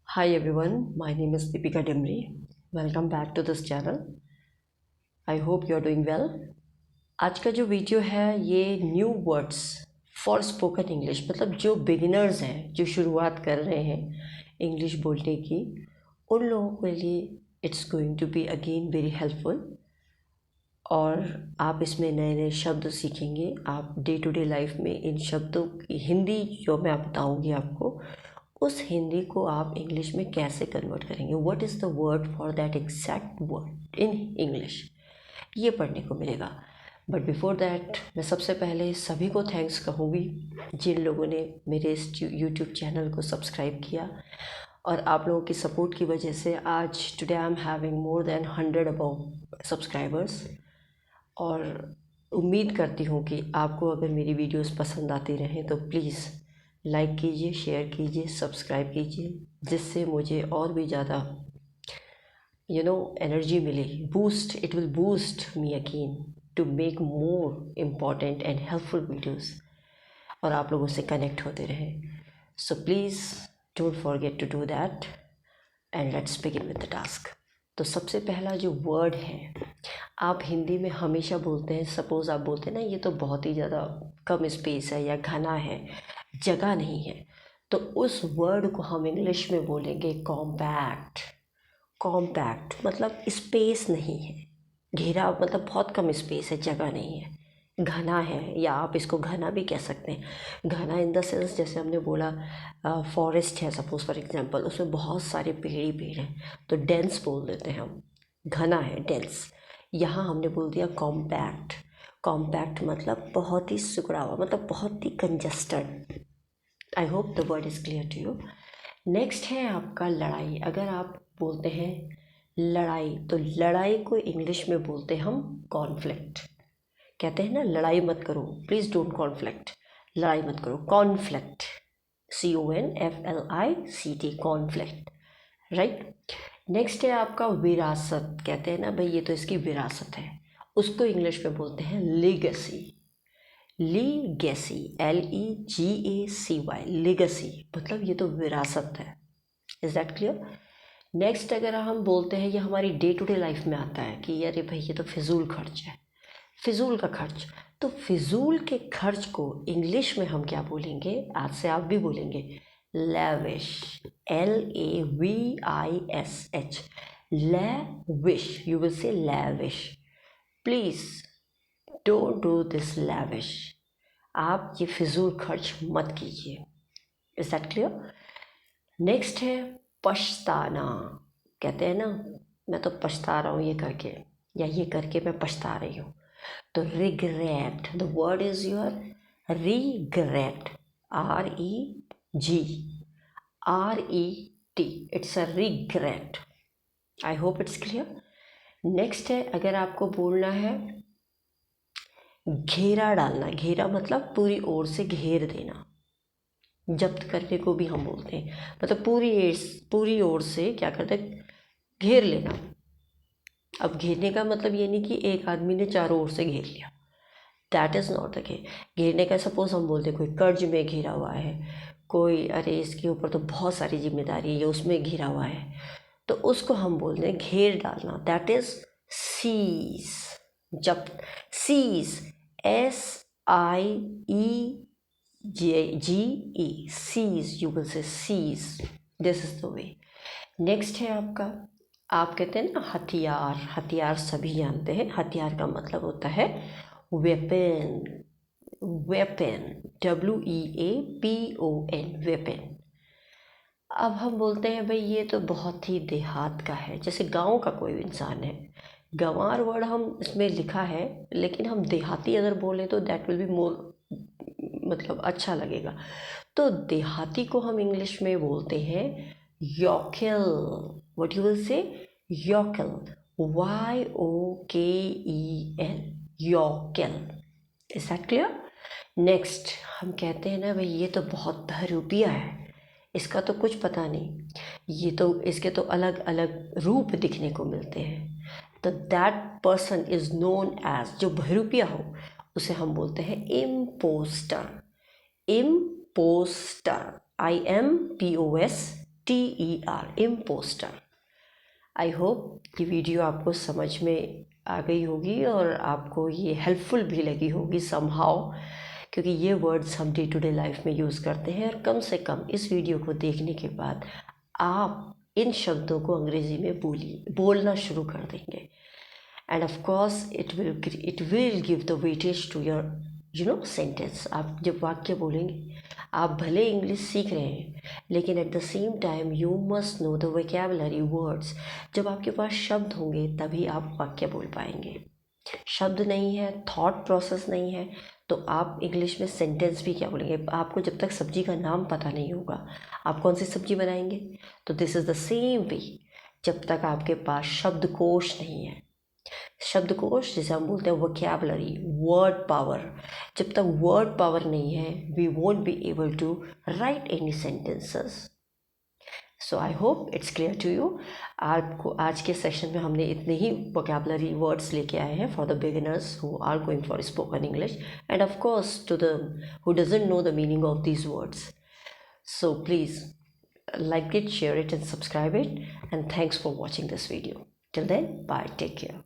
Hi everyone, my name is Deepika Demri. Welcome back to this channel. I hope you are doing well. आज का जो video है ये new words for spoken English, मतलब जो beginners हैं, जो शुरुआत कर रहे हैं इंग्लिश बोलने की, उन लोगों के लिए it's going to be again very helpful. और आप इसमें नए नए शब्द सीखेंगे। आप डे टू डे लाइफ में इन शब्दों की हिंदी जो मैं बताऊंगी आपको, उस हिंदी को आप इंग्लिश में कैसे कन्वर्ट करेंगे, what is the word for that exact word in English, ये पढ़ने को मिलेगा। बट बिफोर दैट मैं सबसे पहले सभी को थैंक्स कहूँगी जिन लोगों ने मेरे इस यूट्यूब चैनल को सब्सक्राइब किया। और आप लोगों की सपोर्ट की वजह से आज today I am having more than 100 about subscribers. और उम्मीद करती हूँ कि आपको अगर मेरी वीडियोस पसंद आती रहें तो प्लीज़ लाइक कीजिए, शेयर कीजिए, सब्सक्राइब कीजिए, जिससे मुझे और भी ज़्यादा एनर्जी मिले, boost, it will boost me again to make more important and helpful videos और आप लोगों से कनेक्ट होते रहें। So please don't forget to do that and let's begin with the task. तो सबसे पहला जो वर्ड है, आप हिंदी में हमेशा बोलते हैं, सपोज़ आप बोलते हैं ना ये तो बहुत ही ज़्यादा कम स्पेस है या घना है, जगह नहीं है, तो उस वर्ड को हम इंग्लिश में बोलेंगे कॉम्पैक्ट। कॉम्पैक्ट मतलब स्पेस नहीं है, घेरा मतलब बहुत कम स्पेस है, जगह नहीं है, घना है, या आप इसको घना भी कह सकते हैं। घना इन द सेंस जैसे हमने बोला फॉरेस्ट है सपोज फॉर एग्जांपल, उसमें बहुत सारे पेड़ ही पेड़ हैं तो डेंस बोल देते हैं हम, घना है, डेंस। यहाँ हमने बोल दिया कॉम्पैक्ट। कॉम्पैक्ट मतलब बहुत ही सिकुड़ा हुआ, मतलब बहुत ही congested. I hope the word is clear to you. Next है आपका लड़ाई। अगर आप बोलते हैं लड़ाई, तो लड़ाई को इंग्लिश में बोलते हैं हम कॉन्फ्लिक्ट। कहते हैं ना लड़ाई मत करो, प्लीज़ डोंट कॉन्फ्लिक्ट, लड़ाई मत करो, conflict, CONFLICT, conflict, right. Next है आपका विरासत। कहते हैं ना भाई ये तो इसकी विरासत है, उसको इंग्लिश में बोलते हैं लीगेसी। लीगेसी, LEGACY, लीगेसी मतलब ये तो विरासत है। Is that clear? नेक्स्ट अगर हम बोलते हैं, ये हमारी डे टू डे लाइफ में आता है कि अरे भाई ये तो फिजूल खर्च है, फिजूल का खर्च, तो फिजूल के खर्च को इंग्लिश में हम क्या बोलेंगे, आज से आप भी बोलेंगे lavish, LAVISH, lavish, you will से lavish. Please don't do this lavish, आप ये फिजूल खर्च मत कीजिए। Is that clear? नेक्स्ट है पछताना। कहते हैं ना मैं तो पछता रहा हूँ ये करके, या ये करके मैं पछता रही हूँ, तो regret, the word is your regret, REGRET, it's a regret. I hope it's clear. Next है अगर आपको बोलना है घेरा डालना। घेरा मतलब पूरी ओर से घेर देना, जब्त करने को भी हम बोलते हैं, मतलब पूरी ओर से क्या करते हैं, घेर लेना। अब घेरने का मतलब ये नहीं कि एक आदमी ने चारों ओर से घेर लिया, दैट इज़ नॉट द घेर। घेरने का सपोज हम बोलते हैं कोई कर्ज में घिरा हुआ है, कोई अरे इसके ऊपर तो बहुत सारी जिम्मेदारी है, उसमें घिरा हुआ है, तो उसको हम बोलते हैं घेर डालना, दैट इज सीज। जब siege, SIEGE, siege, you will say siege, this is the way. Next है आपका, आप कहते हैं ना हथियार। हथियार सभी जानते हैं, हथियार का मतलब होता है वेपन। Weapon, WEAPON, weapon. अब हम बोलते हैं भाई ये तो बहुत ही देहात का है, जैसे गांव का कोई इंसान है, गंवार वर्ड हम इसमें लिखा है, लेकिन हम देहाती अगर बोले तो दैट विल बी मोर, मतलब अच्छा लगेगा। तो देहाती को हम इंग्लिश में बोलते हैं योकेल। What you will say, yokel, YOKEL, yokel. Is that clear? Next हम कहते हैं ना भाई ये तो बहुत बहरूपिया है, इसका तो कुछ पता नहीं, ये तो इसके तो अलग अलग रूप दिखने को मिलते हैं, तो that person is known as, जो बहरूपिया हो उसे हम बोलते हैं imposter. Imposter, IMPOSTER, TER, imposter. I hope ये वीडियो आपको समझ में आ गई होगी और आपको ये हेल्पफुल भी लगी होगी समहाउ, क्योंकि ये वर्ड्स हम डे टू डे लाइफ में यूज़ करते हैं। और कम से कम इस वीडियो को देखने के बाद आप इन शब्दों को अंग्रेज़ी में बोलना शुरू कर देंगे। And of course it will give the weightage to your sentence. आप जब वाक्य बोलेंगे, आप भले इंग्लिश सीख रहे हैं लेकिन at the same time you must know the vocabulary words. जब आपके पास शब्द होंगे तभी आप वाक्य बोल पाएंगे। शब्द नहीं है, थॉट प्रोसेस नहीं है, तो आप इंग्लिश में सेंटेंस भी क्या बोलेंगे। आपको जब तक सब्जी का नाम पता नहीं होगा आप कौन सी सब्जी बनाएंगे। तो this is the same way, जब तक आपके पास शब्दकोश नहीं है, शब्दकोश जिसे हम बोलते हैं वोकैबुलरी, वर्ड पावर, जब तक वर्ड पावर नहीं है we won't be able to write any sentences. So I hope it's clear to you. आपको आज के सेशन में हमने इतने ही वोकैबुलरी वर्ड्स लेके आए हैं for the beginners who are going for spoken English, and of course to the who doesn't know the meaning of these words. So please like it, share it and subscribe it, and thanks for watching this video. Till then, bye, take care.